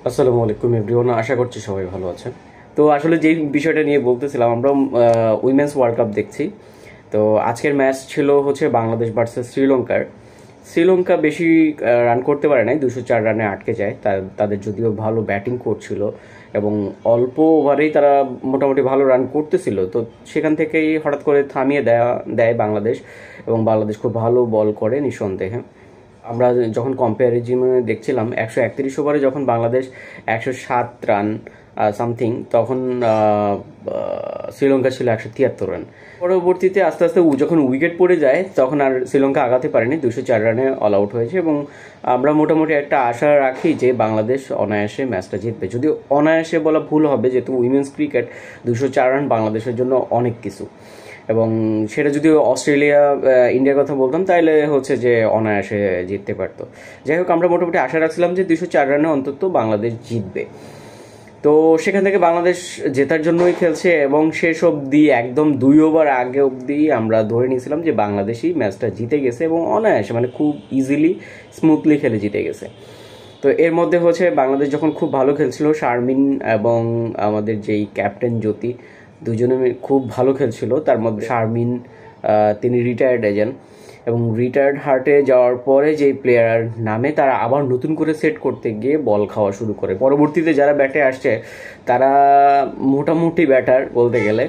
আসসালামু আলাইকুম এভরিওয়ান, আশা করছি সবাই ভালো আছেন। তো আসলে যেই বিষয়টা নিয়ে বলতেছিলাম, আমরা উইমেন্স ওয়ার্ল্ড কাপ দেখছি। তো আজকের ম্যাচ ছিল হচ্ছে বাংলাদেশ ভার্সেস শ্রীলঙ্কার। শ্রীলঙ্কা বেশি রান করতে পারে নাই, 204 রানে আটকে যায়। তাদের যদিও ভালো ব্যাটিং করছিল এবং অল্প ওভারেই তারা মোটামুটি ভালো রান করতেছিল, তো সেখান থেকেই হঠাৎ করে থামিয়ে দেয় বাংলাদেশ। এবং বাংলাদেশ খুব ভালো বল করে নিঃসন্দেহে। আমরা যখন কম্প্যারিজনে দেখছিলাম 131 ওভারে যখন বাংলাদেশ 107 রান সামথিং, তখন শ্রীলঙ্কা ছিল 173 রান। পরবর্তীতে আস্তে আস্তে যখন উইকেট পড়ে যায় তখন আর শ্রীলঙ্কা আগাতে পারেনি, 204 রানে অল আউট হয়েছে। এবং আমরা মোটামুটি একটা আশা রাখি যে বাংলাদেশ অনায়াসে ম্যাচটা জিতবে। যদিও অনায়াসে বলা ভুল হবে, যেহেতু উইমেন্স ক্রিকেট 204 রান বাংলাদেশের জন্য অনেক কিছু। এবং সেটা যদি অস্ট্রেলিয়া ইন্ডিয়ার কথা বলতাম তাহলে হচ্ছে যে অনায়াসে জিততে পারতো। যাই হোক, আমরা মোটামুটি আশা রাখছিলাম যে 204 রানে অন্তত বাংলাদেশ জিতবে। তো সেখান থেকে বাংলাদেশ জেতার জন্যই খেলছে এবং শেষ অবধি একদম 2 ওভার আগে অবধি আমরা ধরে নিয়েছিলাম যে বাংলাদেশই ম্যাচটা জিতে গেছে এবং অনায়াসে, মানে খুব ইজিলি স্মুথলি খেলে জিতে গেছে। তো এর মধ্যে হচ্ছে বাংলাদেশ যখন খুব ভালো খেলছিল, শারমিন এবং আমাদের যেই ক্যাপ্টেন জ্যোতি, দুজনে খুব ভালো খেলছিল। তার মধ্যে শারমিন তিনি রিটায়ার্ড এজেন্ট, এবং রিটায়ার্ড হার্টে যাওয়ার পরে যেই প্লেয়ার নামে তারা আবার নতুন করে সেট করতে গিয়ে বল খাওয়া শুরু করে। পরবর্তীতে যারা ব্যাটে আসছে তারা মোটামুটি ব্যাটার বলতে গেলে,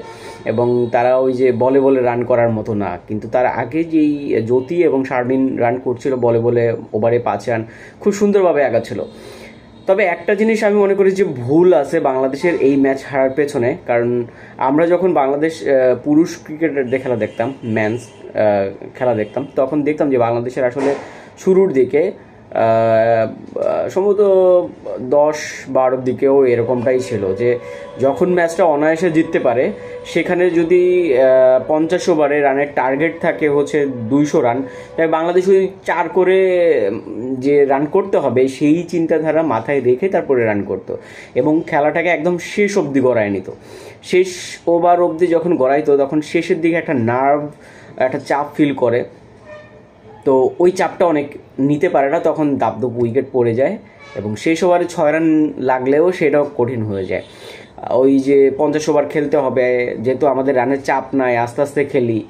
এবং তারা ওই যে বলে বলে রান করার মতো না। কিন্তু তার আগে যেই জ্যোতি এবং শারমিন রান করছিল বলে বলে, ওভারে 5 রান, খুব সুন্দরভাবে আগাচ্ছিল। তবে একটা জিনিস আমি মনে করি যে ভুল আছে বাংলাদেশের এই ম্যাচ হারার পেছনে। কারণ আমরা যখন বাংলাদেশ পুরুষ ক্রিকেটের খেলা দেখতাম, ম্যানস খেলা দেখতাম, তখন দেখতাম যে বাংলাদেশের আসলে শুরুর দিকে সম্ভবত 10-12 দিকেও এরকমটাই ছিল যে যখন ম্যাচটা অনায়াসে জিততে পারে, সেখানে যদি 50 ওভারে রানের টার্গেট থাকে হচ্ছে 200 রান, তাই বাংলাদেশ ওই 4 করে যে রান করতে হবে সেই চিন্তাধারা মাথায় রেখে তারপরে রান করতো এবং খেলাটাকে একদম শেষ অবধি গড়ায় নিত। শেষ ওভার অবধি যখন গড়াইতো তখন শেষের দিকে একটা নার্ভ, একটা চাপ ফিল করে। তো ওই চাপটা অনেক নিতে পারে না, তখন দাবদাব উইকেট পড়ে যায় এবং শেষ ওভারে 6 রান লাগলেও সেটাও কঠিন হয়ে যায়। ওই যে 50 ওভার খেলতে হবে, যেহেতু আমাদের রানের চাপ নাই, আস্তে আস্তে খেলি,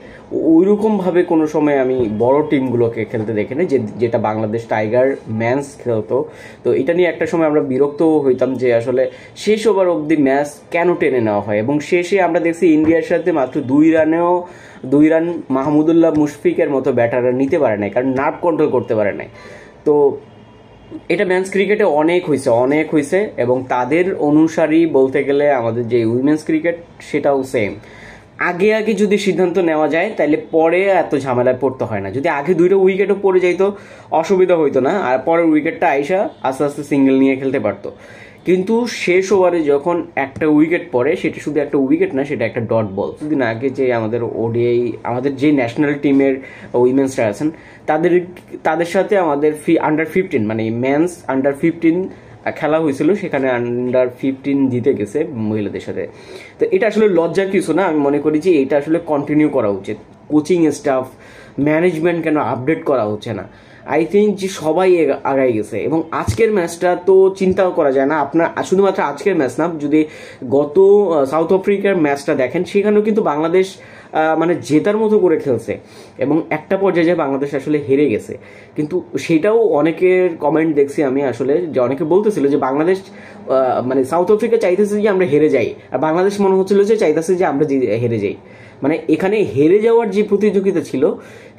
ওইরকমভাবে কোনো সময় আমি বড় টিমগুলোকে খেলতে দেখিনি, যেটা বাংলাদেশ টাইগার ম্যানস খেলতো। তো এটা নিয়ে একটা সময় আমরা বিরক্ত হইতাম যে আসলে শেষ ওভার অবধি ম্যাচ কেন টেনে নেওয়া হয়। এবং শেষে আমরা দেখছি ইন্ডিয়ার সাথে মাত্র 2 রান মাহমুদুল্লাহ মুশফিকের মতো ব্যাটাররা নিতে পারে নাই, কারণ নার্ভ কন্ট্রোল করতে পারে নাই। তো এটা মেন্স ক্রিকেটে অনেক হয়েছে এবং তাদের অনুসারী বলতে গেলে আমাদের যে উইমেন্স ক্রিকেট সেটাও সেম। আগে আগে যদি সিদ্ধান্ত নেওয়া যায় তাহলে পরে এত ঝামেলায় পড়তে হয় না। যদি আগে 2টা উইকেটও পড়ে যাইতো অসুবিধা হইতো না, আর পরের উইকেটটা আইসা আস্তে আস্তে সিঙ্গেল নিয়ে খেলতে পারতো। কিন্তু শেষ ওভারে যখন একটা উইকেট পড়ে, সেটা শুধু একটা উইকেট না, সেটা একটা ডট বল। দুদিন আগে যে আমাদের ওডিআই, আমাদের যে ন্যাশনাল টিমের উইমেন্সরা আছেন, তাদের সাথে আমাদের আন্ডার 15, মানে মেন্স আন্ডার 15 খেলা হয়েছিল, সেখানে আন্ডার 15 জিতে গেছে মহিলাদের সাথে। তো এটা আসলে লজ্জার কিছু না, আমি মনে করি যে এটা আসলে কন্টিনিউ করা উচিত। কোচিং স্টাফ, ম্যানেজমেন্ট কেন আপডেট করা হচ্ছে না? আই থিঙ্ক যে সবাই আগাই গেছে। এবং আজকের ম্যাচটা তো চিন্তাও করা যায় না। আপনার শুধুমাত্র আজকের ম্যাচ না, যদি গত সাউথ আফ্রিকার ম্যাচটা দেখেন, সেখানেও কিন্তু বাংলাদেশ মানে জেতার মতো করে খেলছে এবং একটা পর্যায়ে যে বাংলাদেশ আসলে হেরে গেছে। কিন্তু সেটাও অনেকের কমেন্ট দেখছি আমি আসলে, যে অনেকে বলতেছিল যে বাংলাদেশ মানে সাউথ আফ্রিকা চাইতেছে যে আমরা হেরে যাই, আর বাংলাদেশ মনে হচ্ছিল যে চাইতেছে যে আমরা হেরে যাই। মানে এখানে হেরে যাওয়ার যে প্রতিযোগিতা ছিল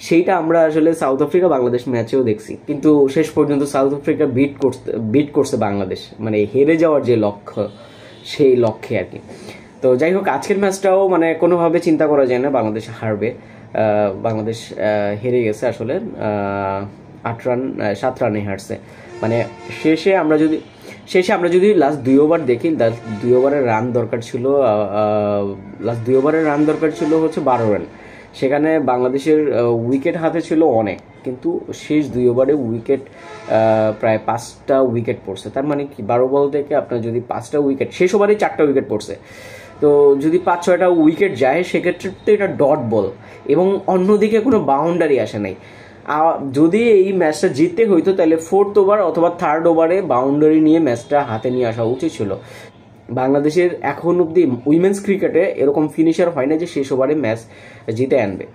সেইটা আমরা আসলে সাউথ আফ্রিকা বাংলাদেশ ম্যাচেও দেখছি, কিন্তু শেষ পর্যন্ত সাউথ আফ্রিকা বিট করছে বাংলাদেশ, মানে হেরে যাওয়ার যে লক্ষ্য সেই লক্ষ্যে আর কি। তো যাই হোক, আজকের ম্যাচটাও মানে কোনোভাবে চিন্তা করা যায় না বাংলাদেশ হারবে। বাংলাদেশ হেরে গেছে আসলে, 7 রানে হারছে। মানে শেষে আমরা যদি লাস্ট 2 ওভার দেখি, লাস্ট 2 ওভারের রান দরকার ছিল হচ্ছে 12 রান। সেখানে বাংলাদেশের উইকেট হাতে ছিল অনেক, কিন্তু শেষ 2 ওভারে উইকেট প্রায় 5টা উইকেট পড়ছে। তার মানে কি 12 বল থেকে আপনার যদি 5টা উইকেট, শেষ ওভারে 4টা উইকেট পড়ছে, তো যদি 5-6টা উইকেট যায় সেক্ষেত্রে তো এটা ডট বল এবং অন্যদিকে কোনো বাউন্ডারি আসে নাই। যদি এই ম্যাচটা জিততে হইতো তাহলে 4th ওভার অথবা 3rd ওভারে বাউন্ডারি নিয়ে ম্যাচটা হাতে নিয়ে আসা উচিত ছিল। বাংলাদেশের এখন অব্দি উইমেন্স ক্রিকেটে এরকম ফিনিশার হয় না যে শেষ ওভারে ম্যাচ জিতে আনবে।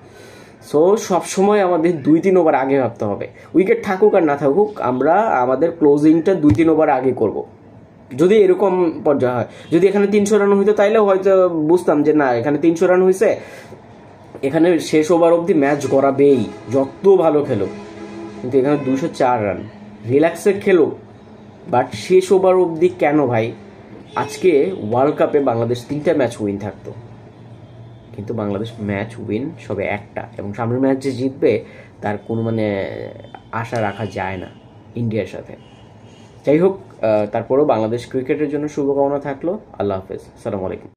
সো সবসময় আমাদের 2-3 ওভার আগে ভাবতে হবে, উইকেট থাকুক আর না থাকুক আমরা আমাদের ক্লোজিংটা 2-3 ওভার আগে করব। যদি এরকম পর্যায়ে হয়, যদি এখানে 300 রান হইতো তাইলে হয়তো বুঝতাম যে না এখানে 300 রান হয়েছে, এখানে শেষ ওভার অবধি ম্যাচ গড়াবেই যত ভালো খেলো। কিন্তু এখানে 204 রান রিল্যাক্সে খেলো, বাট শেষ ওভার অবধি কেন ভাই? আজকে ওয়ার্ল্ড কাপে বাংলাদেশ 3টা ম্যাচ উইন থাকতো, কিন্তু বাংলাদেশ ম্যাচ উইন সবে একটা, এবং সামনের ম্যাচ যে জিতবে তার কোনো আশা রাখা যায় না ইন্ডিয়ার সাথে। যাই হোক, তারপরেও বাংলাদেশ ক্রিকেটের জন্য শুভকামনা থাকলো। আল্লাহ হাফেজ, আসসালামু আলাইকুম।